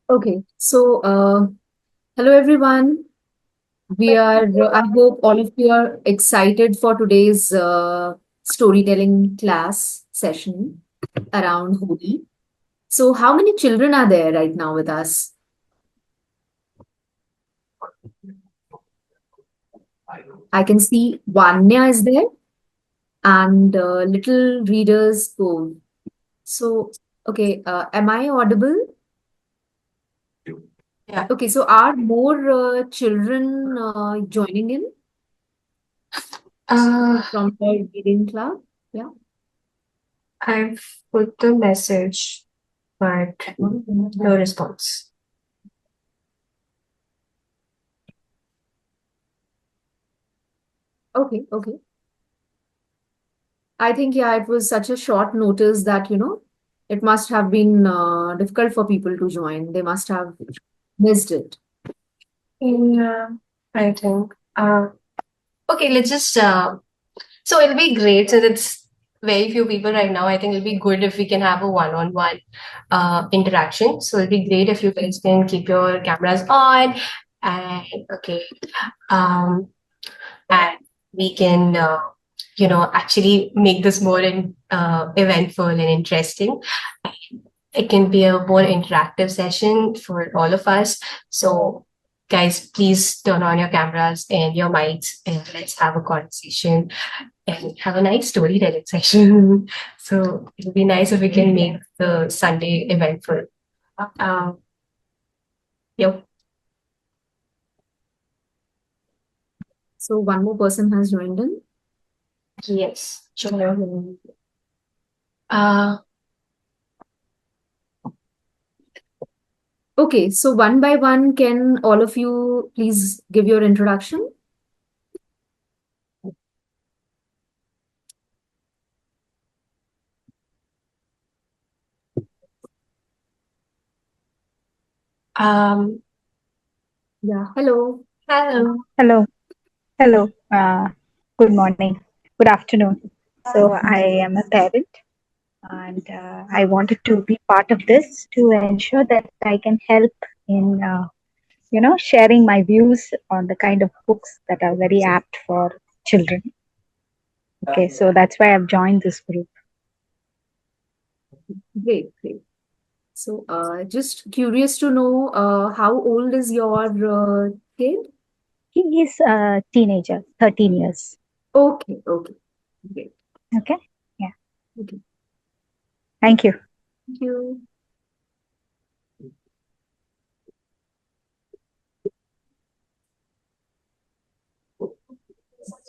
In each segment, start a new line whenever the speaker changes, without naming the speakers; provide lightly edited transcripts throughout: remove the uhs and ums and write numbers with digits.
Okay, so hello everyone. I hope all of you are excited for today's storytelling class session around Holi. So, how many children are there right now with us? I can see Vanya is there and Little Readers Cove. So, okay, am I audible?
Yeah.
Okay, so are more children joining in
Uh,
from the reading club? Yeah.
I've put the message, but no response.
Okay, okay. I think, yeah, it was such a short notice that, it must have been difficult for people to join. They must have missed it.
Yeah, I think. Okay, let's just. So it'll be great since it's very few people right now. I think it'll be good if we can have a one-on-one interaction. So it'll be great if you guys can keep your cameras on, and okay, um, and we can actually make this more eventful and interesting. It can be a more interactive session for all of us. So guys, please turn on your cameras and your mics and let's have a conversation and have a nice storytelling session. So it'll be nice if we can make the Sunday eventful. um, yep.
So one more person has joined in.
Yes, sure. uh,
Okay, so one by one, can all of you please give your introduction?
um,
Yeah, hello.
Hello.
Hello, hello. Good morning, good afternoon. So I am a parent, and I wanted to be part of this to ensure that I can help in, sharing my views on the kind of books that are very apt for children. Okay, so that's why I've joined this group.
Great, great. So just curious to know how old is your kid?
He is a teenager, 13 years.
Okay, okay, great.
Okay, yeah.
Okay,
Thank you.
thank you.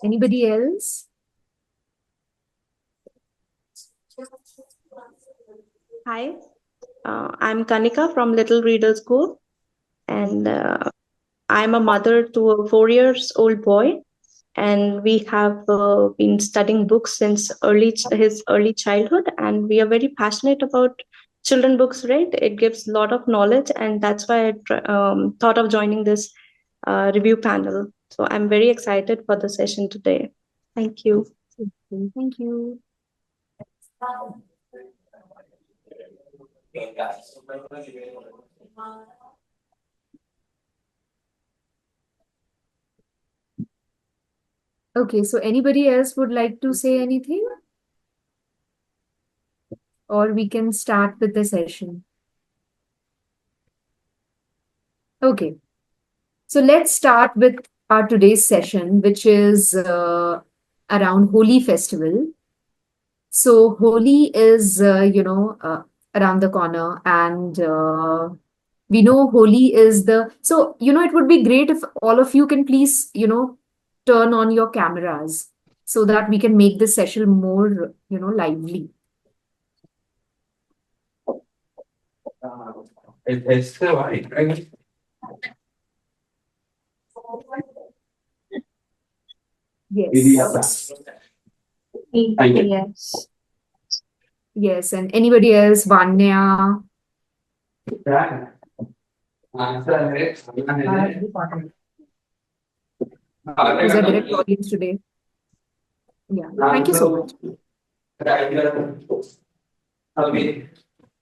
Anybody else?
Hi, I'm Kanika from Little Readers Cove, and I'm a mother to a 4 years old boy. And we have been studying books since his early childhood, and we are very passionate about children books. Right, it gives a lot of knowledge, and that's why I thought of joining this review panel. So I'm very excited for the session today. Thank you.
Okay, thank you. Okay, so anybody else would like to say anything? Or we can start with the session. Okay, so let's start with our today's session, which is around Holi festival. So Holi is, around the corner, and we know Holi is so, it would be great if all of you can please, turn on your cameras so that we can make this session more, lively.
It's still right?
Yes.
Thank you.
Yes.
Yes, and anybody else? Vanya. Who's our direct audience today? Yeah, thank you so much.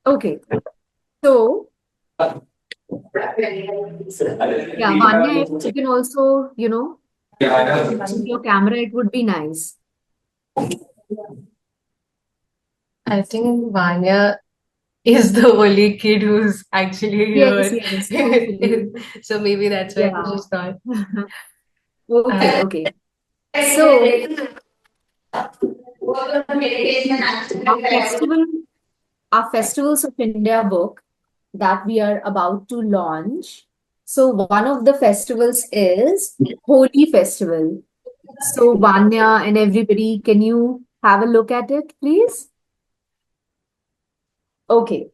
Okay, so Yeah, Vanya, if you can also, change your camera, it would be nice.
I think Vanya is the only kid who's actually
Yes,
here.
yes, totally.
So maybe that's why
Yeah.
she's not.
Okay, okay. So our festival, our Festivals of India book that we are about to launch. So one of the festivals is Holi Festival. So Vanya and everybody, can you have a look at it, please? Okay.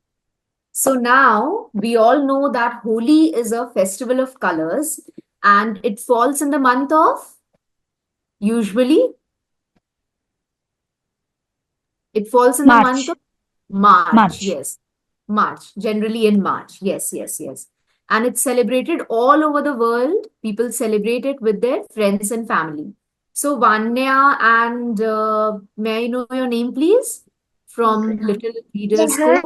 So now we all know that Holi is a festival of colors and it falls in the month of, usually, it falls in the month
March.
of March.
March.
Yes. March, generally in March. Yes, yes, yes. And it's celebrated all over the world. People celebrate it with their friends and family. So Vanya and may I know your name, please? From
Rehan.
Little Leaders School.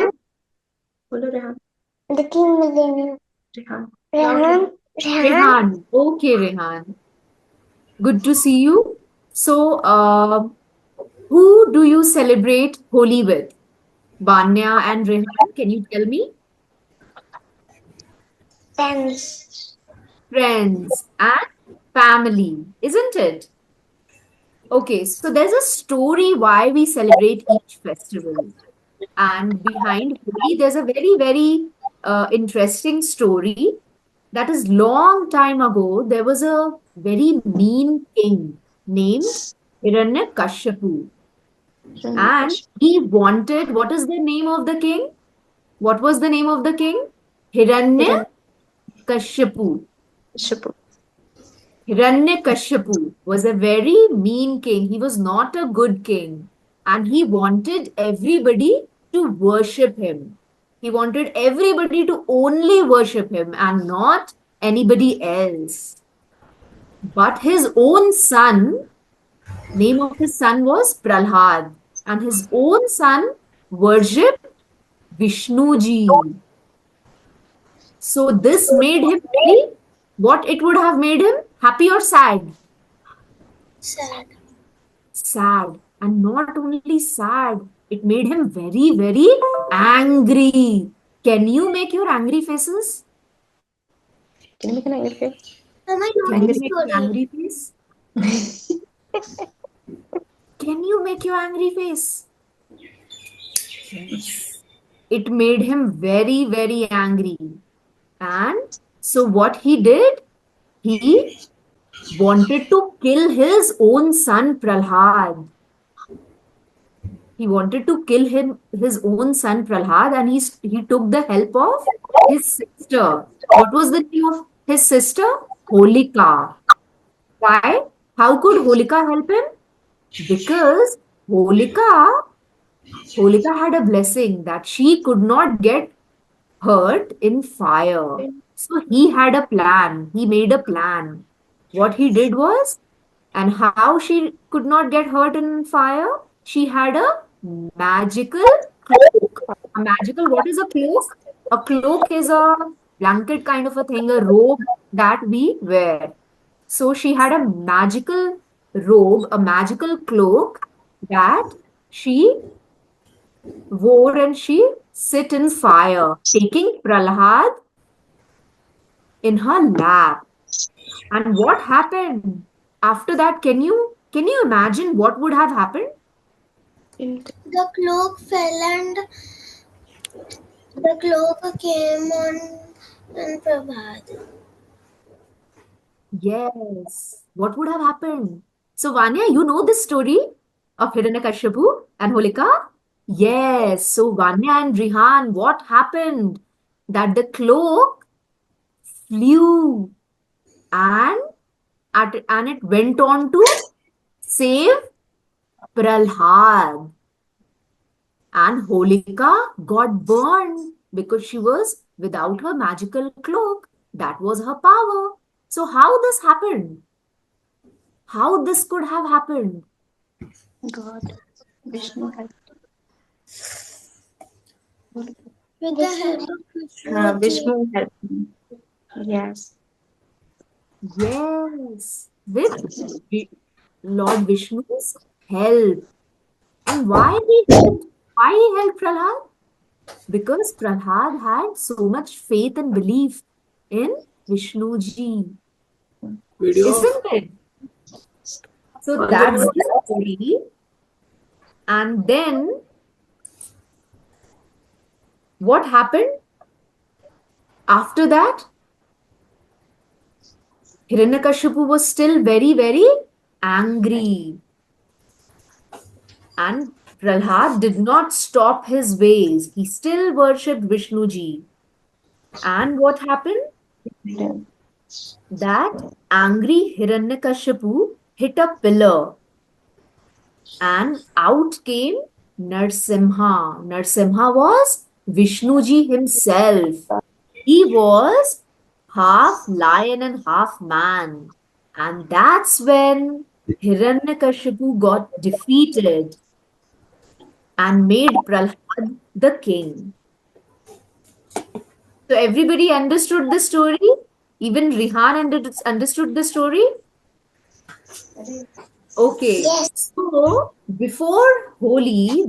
Bolo Rehan. Rehan.
Rehan. Okay, Rehan. Good to see you. So, who do you celebrate Holi with? Vanya and Rehan, can you tell me?
Friends.
Friends and family, isn't it? Okay, so there's a story why we celebrate each festival. And behind Holi, there's a very, very interesting story. That is long time ago, there was a very mean king named Hiranyakashipu. And he wanted, what is the name of the king? What was the name of the king? Hiranyakashipu.
Shipu.
Hiranyakashipu was a very mean king. He was not a good king. And he wanted everybody to worship him. He wanted everybody to only worship him and not anybody else. But his own son, name of his son was Prahlad. And his own son worshipped Vishnuji. So this made him very, what it would have made him? Happy or sad?
Sad.
Sad. And not only sad, it made him very, very angry. Can you make your angry faces?
Can you make an angry face?
Can you make your angry face? Can you make your angry face? Yes. It made him very, very angry. And so what he did, he wanted to kill his own son Prahlad. He wanted to kill his own son Prahlad, and he took the help of his sister. What was the name of his sister? Holika. Why? How could Holika help him? Because Holika had a blessing that she could not get hurt in fire. So he had a plan. He made a plan. What he did was, and how she could not get hurt in fire? She had a magical cloak. A magical, what is a cloak? A cloak is a blanket kind of a thing, a robe that we wear. So she had a magical robe, a magical cloak that she wore and she sit in fire, taking Prahlad in her lap. And what happened after that? Can you imagine what would have happened?
The cloak fell and the cloak came on Prabhat.
Yes. What would have happened? So Vanya, you know this story of Hiranyakashipu and Holika? Yes. So Vanya and Rihan, what happened? That the cloak flew and and it went on to save Prahlad. And Holika got burned because she was without her magical cloak. That was her power. So how this happened? How this could have happened?
God. Vishnu help.
With the help of Vishnu,
Vishnu help me. Yes.
Yes, with Lord Vishnu's help. And why he helped? Why he helped Prahlad? Because Prahlad had so much faith and belief in Vishnuji,
Video.
isn't it? So that's the story. And then what happened after that? Hiranyakashipu was still very, very angry. And Prahlad did not stop his ways. He still worshipped Vishnuji. And what happened? That angry Hiranyakashipu hit a pillar and out came Narsimha. Narsimha was Vishnuji himself. He was half lion and half man. And that's when Hiranyakashipu got defeated and made Prahlad the king. So everybody understood the story? Even Rihan understood the story? Okay.
Yes.
So before Holi,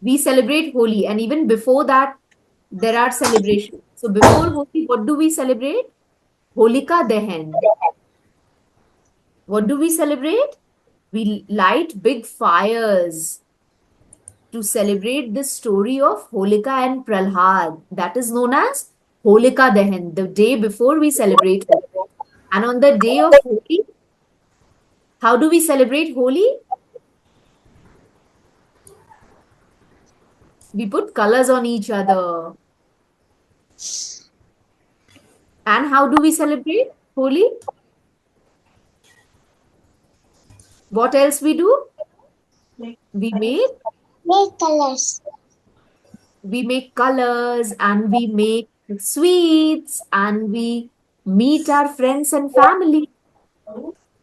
we celebrate Holi, and even before that, there are celebrations. So before Holi, what do we celebrate? Holika Dahan. What do we celebrate? We light big fires to celebrate the story of Holika and Prahlad. That is known as Holika Dahan, the day before we celebrate Holi. And on the day of Holi, how do we celebrate Holi? We put colors on each other. And how do we celebrate Holi? What else we do? We
Make colors.
make colors and we make sweets and we meet our friends and family,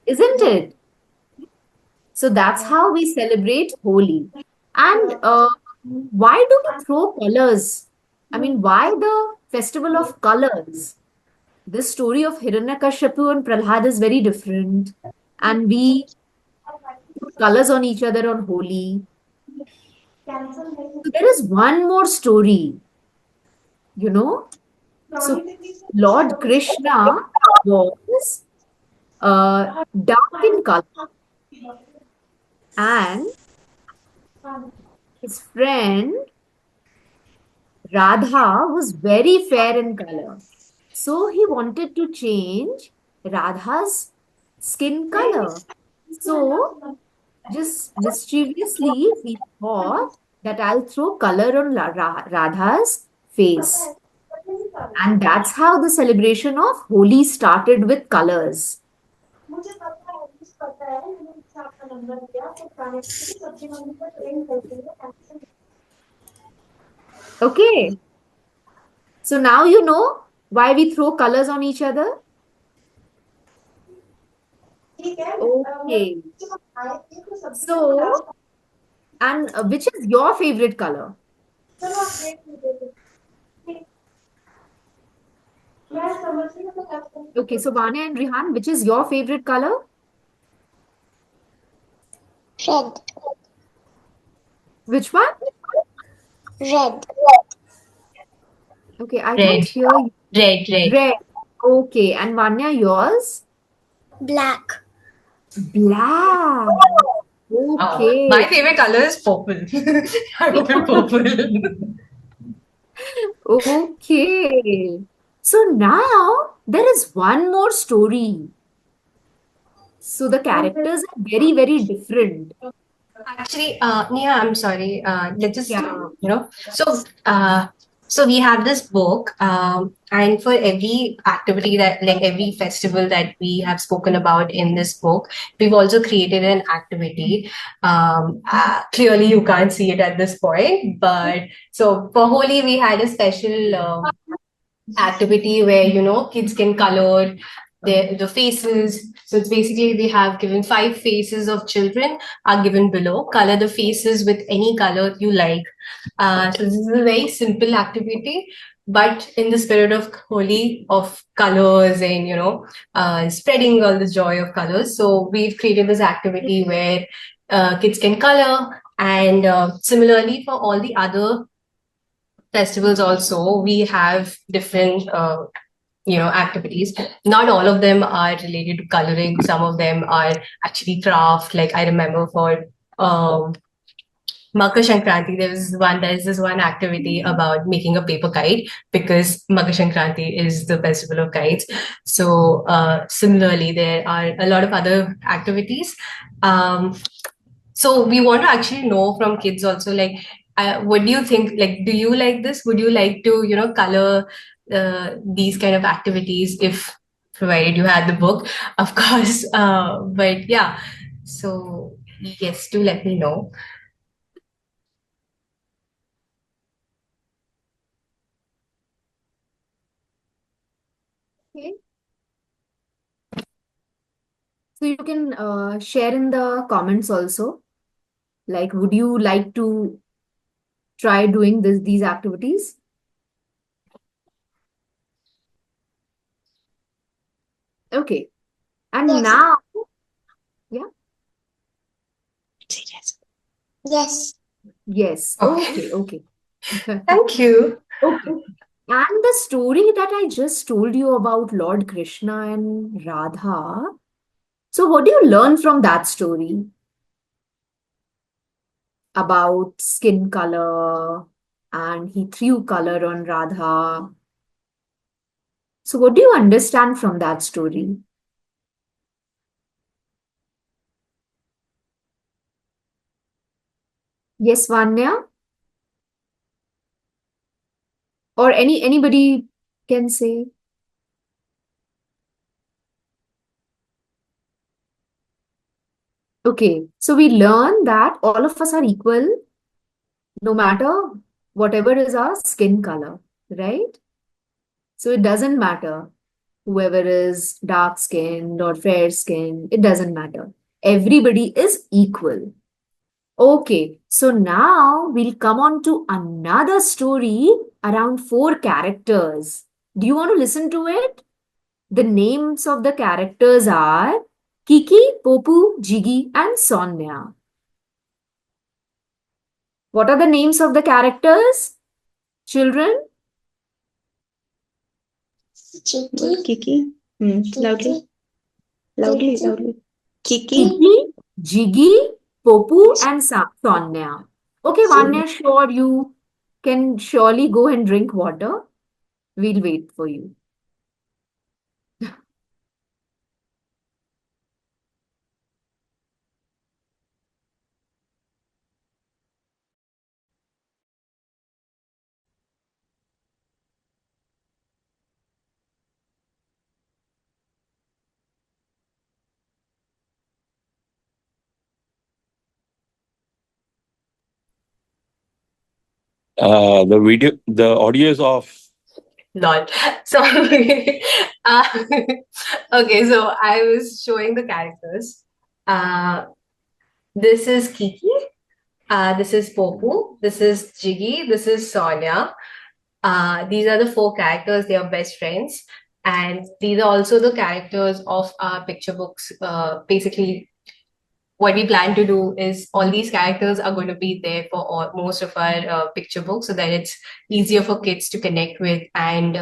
isn't it? So that's how we celebrate Holi. And why do we throw colors? I mean, why the festival of colors? The story of Hiranyakashipu and Prahlad is very different. And we put colors on each other on Holi. So there is one more story, you know. So Lord Krishna was dark in color and his friend Radha was very fair in color. So he wanted to change Radha's skin color. So just mischievously, he thought that I'll throw color on Radha's face. And that's how the celebration of Holi started with colors. Okay. So now you know why we throw colors on each other? Okay. So, and which is your favorite color? Okay, so Vanya and Rihan, which is your favorite color?
Red.
Which one?
Red.
Okay, I
Red.
can't hear you.
Red.
Red. Okay, and Vanya, yours?
Black.
Black. Okay.
My favorite color is purple. I go for purple.
Okay. So now there is one more story. So the characters are very, very different.
Actually, Neha, I'm sorry. Let's just,
Yeah.
so we have this book, and for every activity that, like every festival that we have spoken about in this book, we've also created an activity. Clearly, you can't see it at this point, but so for Holi, we had a special activity where kids can color the faces. So it's basically they have given 5 faces of children are given below. Color the faces with any color you like. So this is a very simple activity but in the spirit of Holi, of colors and, spreading all the joy of colors. So we've created this activity where kids can color. And similarly, for all the other festivals also, we have different activities. Not all of them are related to coloring. Some of them are actually craft. Like I remember for um, Makar Sankranti, there's this one activity about making a paper kite, because Makar Sankranti is the festival of kites. So similarly, there are a lot of other activities. So we want to actually know from kids also, like, what do you think? Like, do you like this? Would you like to, color these kind of activities, if provided you had the book, of course. But yeah, so yes, do let me know.
Okay. So you can share in the comments also. Like, would you like to try doing these activities? Okay. And
Yes.
now, yeah,
Yes.
yes.
Okay.
Okay.
Thank you.
Okay. And the story that I just told you about Lord Krishna and Radha. So, what do you learn from that story about skin color and he threw color on Radha? So, what do you understand from that story? Yes, Vanya? Or anybody can say. Okay, so we learn that all of us are equal, no matter whatever is our skin color, right? So it doesn't matter whoever is dark skinned or fair skinned, it doesn't matter. Everybody is equal. Okay, so now we'll come on to another story around four characters. Do you want to listen to it? The names of the characters are Kiki, Popu, Jiggy, and Sonia. What are the names of the characters? Children?
What, Kiki? Loudly. Loudly. Kiki.
Kiki, Jiggy, Popu, and Sonia. Okay, Vanya, sure, you can surely go and drink water. We'll wait for you.
The audio is off.
Lol. Sorry. uh, okay, so I was showing the characters. Uh, this is Kiki. This is Popu. This is Jiggy. This is Sonia. These are the four characters. They are best friends. And these are also the characters of our picture books. Basically, what we plan to do is all these characters are going to be there for most of our picture books, so that it's easier for kids to connect with and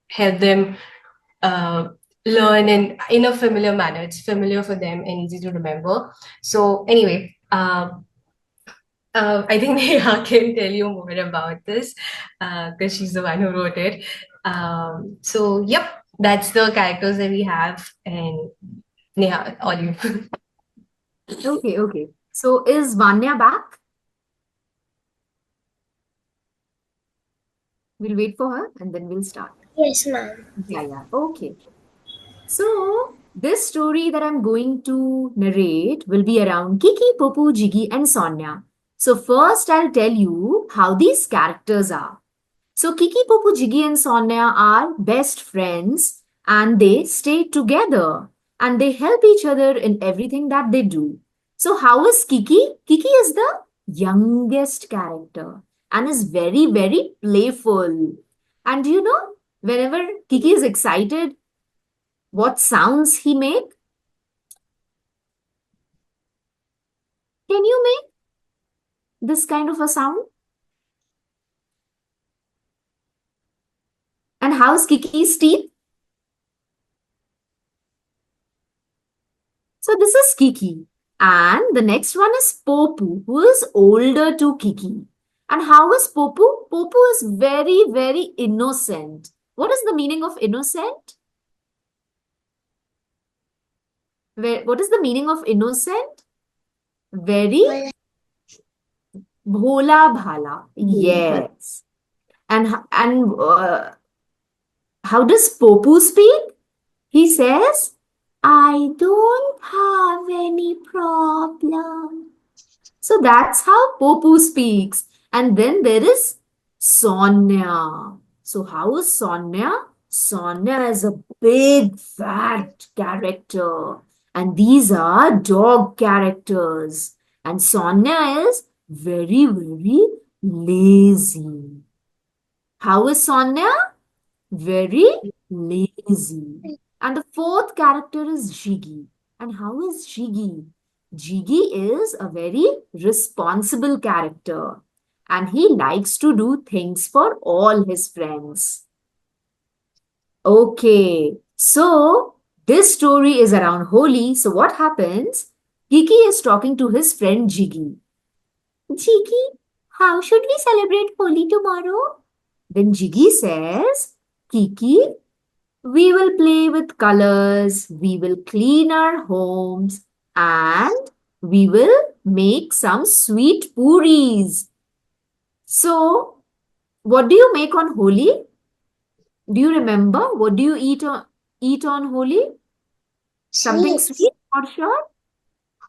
help them uh, learn in a familiar manner. It's familiar for them and easy to remember. So anyway, I think Neha can tell you more about this, because she's the one who wrote it. So yep, that's the characters that we have. And Neha, all you.
Okay. So is Vanya back? We'll wait for her and then we'll start.
Yes, ma'am.
Yeah. Okay. So this story that I'm going to narrate will be around Kiki, Popu, Jiggy, and Sonia. So first I'll tell you how these characters are. So Kiki, Popu, Jiggy, and Sonia are best friends and they stay together and they help each other in everything that they do. So how is Kiki? Kiki is the youngest character and is very, very playful. And do you know, whenever Kiki is excited, what sounds he make? Can you make this kind of a sound? And how's Kiki's teeth? So this is Kiki. And the next one is Popu, who is older to Kiki. And how is Popu? Popu is very, very innocent. What is the meaning of innocent? What is the meaning of innocent? Very bhola bhala. Yes. And how does Popu speak? He says, I don't have any problem. So that's how Popu speaks. And then there is Sonia. So how is Sonia? Sonia is a big fat character. And these are dog characters. And Sonia is very, very lazy. How is Sonia? Very lazy. And the fourth character is Jiggy. And how is Jiggy? Jiggy is a very responsible character. And he likes to do things for all his friends. Okay, so this story is around Holi. So what happens? Kiki is talking to his friend Jiggy. Jiggy, how should we celebrate Holi tomorrow? Then Jiggy says, Kiki, we will play with colors, we will clean our homes, and we will make some sweet puris. So, what do you make on Holi? Do you remember? What do you eat on Holi? Something
Sweets.
sweet for sure?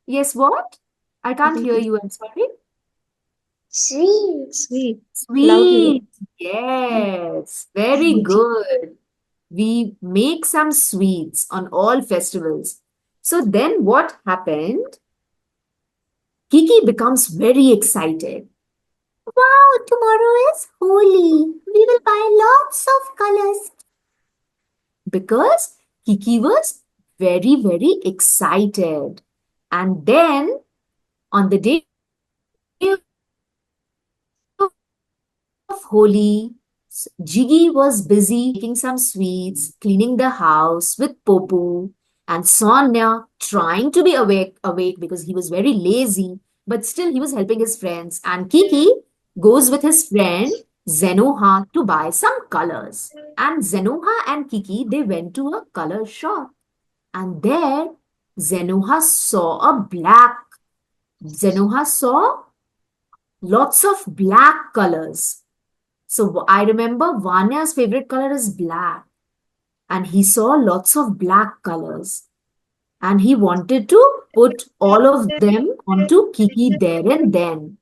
Yes, what? I can't hear you, I'm sorry.
Sweets.
Sweet.
Sweet.
Loudly.
Yes, very good. We make some sweets on all festivals. So then what happened? Kiki becomes very excited. Wow, tomorrow is Holi. We will buy lots of colors. Because Kiki was very, very excited. And then on the day of Holi, Jiggy was busy making some sweets, cleaning the house with Popu, and Sonia trying to be awake because he was very lazy, but still he was helping his friends. And Kiki goes with his friend Zenoha to buy some colors. And Zenoha and Kiki, they went to a color shop. And there, Zenoha saw lots of black colors. So I remember Vanya's favorite color is black, and he saw lots of black colors, and he wanted to put all of them onto Kiki there and then.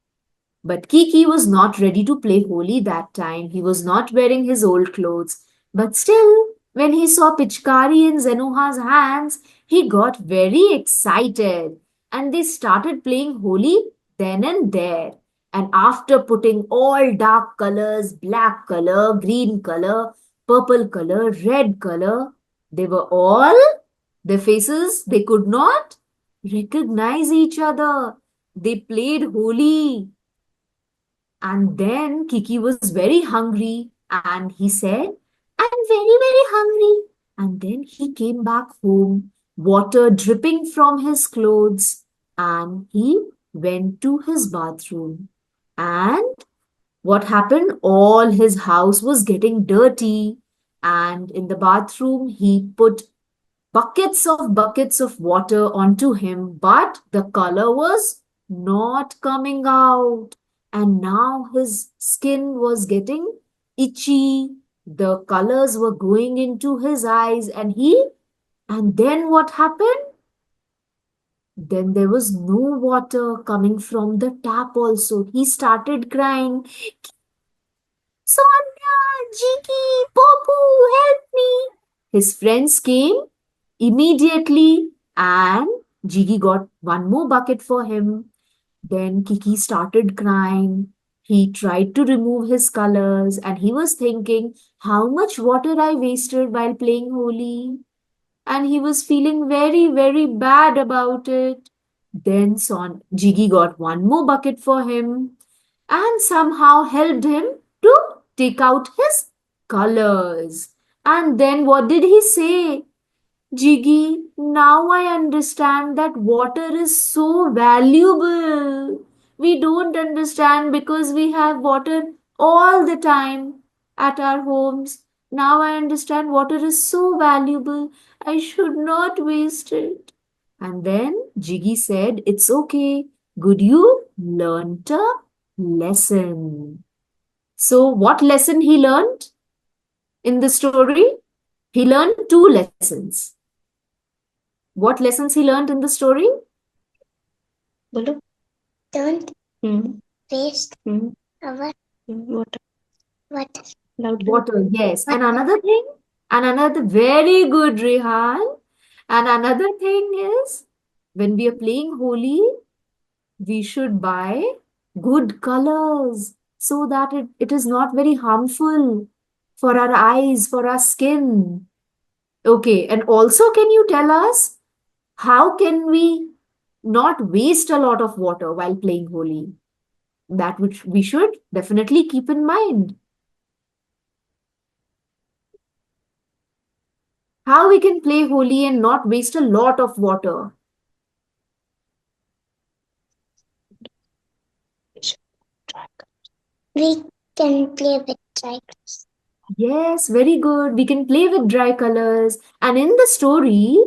But Kiki was not ready to play Holi that time. He was not wearing his old clothes. But still, when he saw Pichkari in Zenoha's hands, he got very excited. And they started playing Holi then and there. And after putting all dark colors, black color, green color, purple color, red color, they were all, their faces, they could not recognize each other. They played Holi. And then Kiki was very hungry and he said, I'm very, very hungry. And then he came back home, water dripping from his clothes, and he went to his bathroom. And what happened? All his house was getting dirty. And in the bathroom, he put buckets of water onto him, but the color was not coming out. And now his skin was getting itchy. The colors were going into his eyes, and then what happened? Then there was no water coming from the tap also. He started crying, Sonia, Jiki, Popu, help me. His friends came immediately, and Jiggy got one more bucket for him. Then Kiki started crying. He tried to remove his colors and he was thinking how much water I wasted while playing Holi. And he was feeling very, very bad about it. Then Jiggy got one more bucket for him and somehow helped him to take out his colors. And then what did he say? Jiggy, now I understand that water is so valuable. We don't understand because we have water all the time at our homes. Now I understand water is so valuable. I should not waste it. And then Jiggy said, it's okay. Good, you learnt a lesson. So, what lesson he learned in the story? He learned two lessons. What lessons he learned in the story?
बोलो.
Don't waste
Hmm.
our
Water.
water.
Loudly.
Water, yes. And another thing, and another very good, Rehan. And another thing is when we are playing Holi, we should buy good colors so that it is not very harmful for our eyes, for our skin. Okay, and also, can you tell us how can we not waste a lot of water while playing Holi? That which we should definitely keep in mind. How we can play Holi and not waste a lot of water?
We can play with tricks.
Yes, very good. We can play with dry colors. And in the story,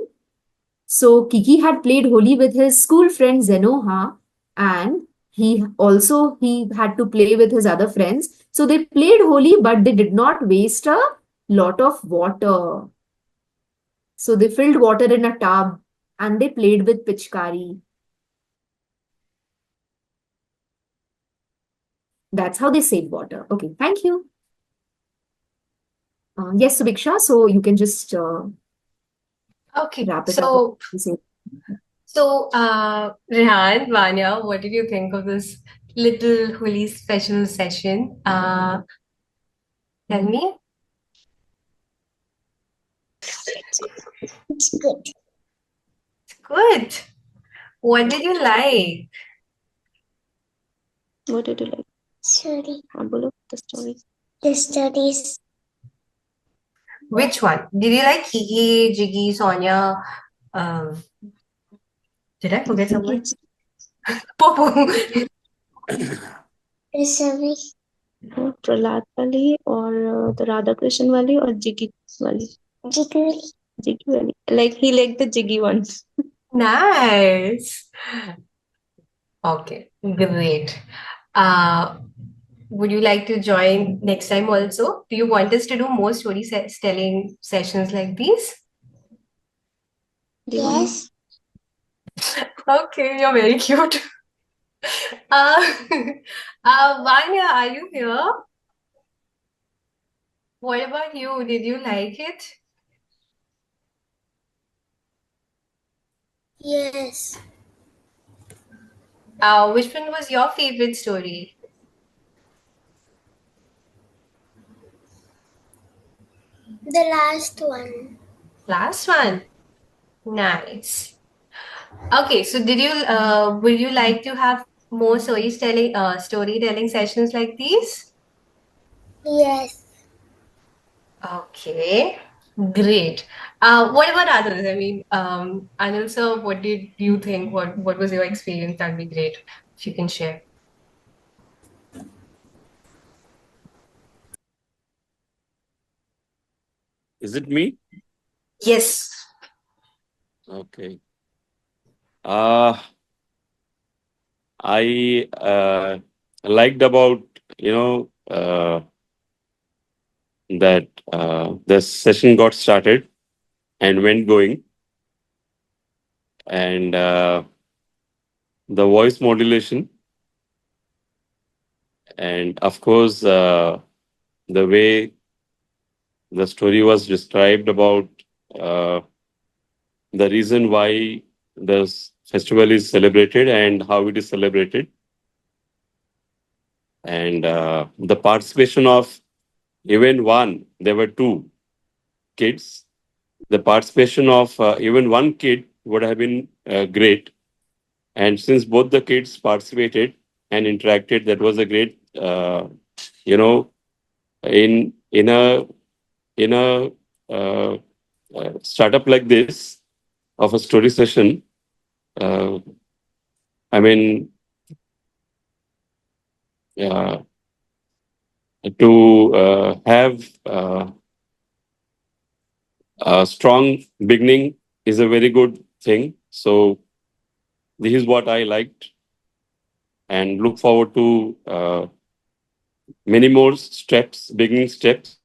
so Kiki had played Holi with his school friend Zenoha, and he had to play with his other friends. So they played Holi, but they did not waste a lot of water. So they filled water in a tub and they played with Pichkari. That's how they save water. Okay, thank you. Yes, Subiksha, so you can just
Okay,
wrap it up.
Rehan, Vanya, what did you think of this little Holi special session? Tell me.
It's good.
It's good. What did you like?
What did you like?
Sorry.
हाँ बोलो the story.
The studies.
Which one? Did you like Kiki, Jiggy, Sonia? Um, did I forget someone? Popo.
The service.
Prahlad वाली और the Radha Krishnan वाली और Jiggy वाली.
Jiggle.
Jiggy वाली. Like he liked the Jiggy ones.
Nice. Okay, great. Uh, would you like to join next time also? Do you want us to do more story telling sessions like these?
Yes.
Okay, you're very cute. Uh, Vanya, are you here? What about you? Did you like it?
Yes.
Which one was your favorite story?
The last one.
Last one. Nice. Okay, so would you like to have more storytelling sessions like these?
Yes.
Okay, great. What about others? I mean, Anil sir, what did you think? What was your experience? That'd be great if you can share.
Is it me?
Yes.
Okay. I liked about that the session got started and went going, and the voice modulation, and of course the way the story was described about uh, the reason why the festival is celebrated and how it is celebrated. And the participation of even one, there were two kids. The participation of even one kid would have been great. And since both the kids participated and interacted, that was a great, you know, in a startup like this of a story session. Uh, I mean, uh, to have a strong beginning is a very good thing. So this is what I liked, and look forward to many more steps, beginning steps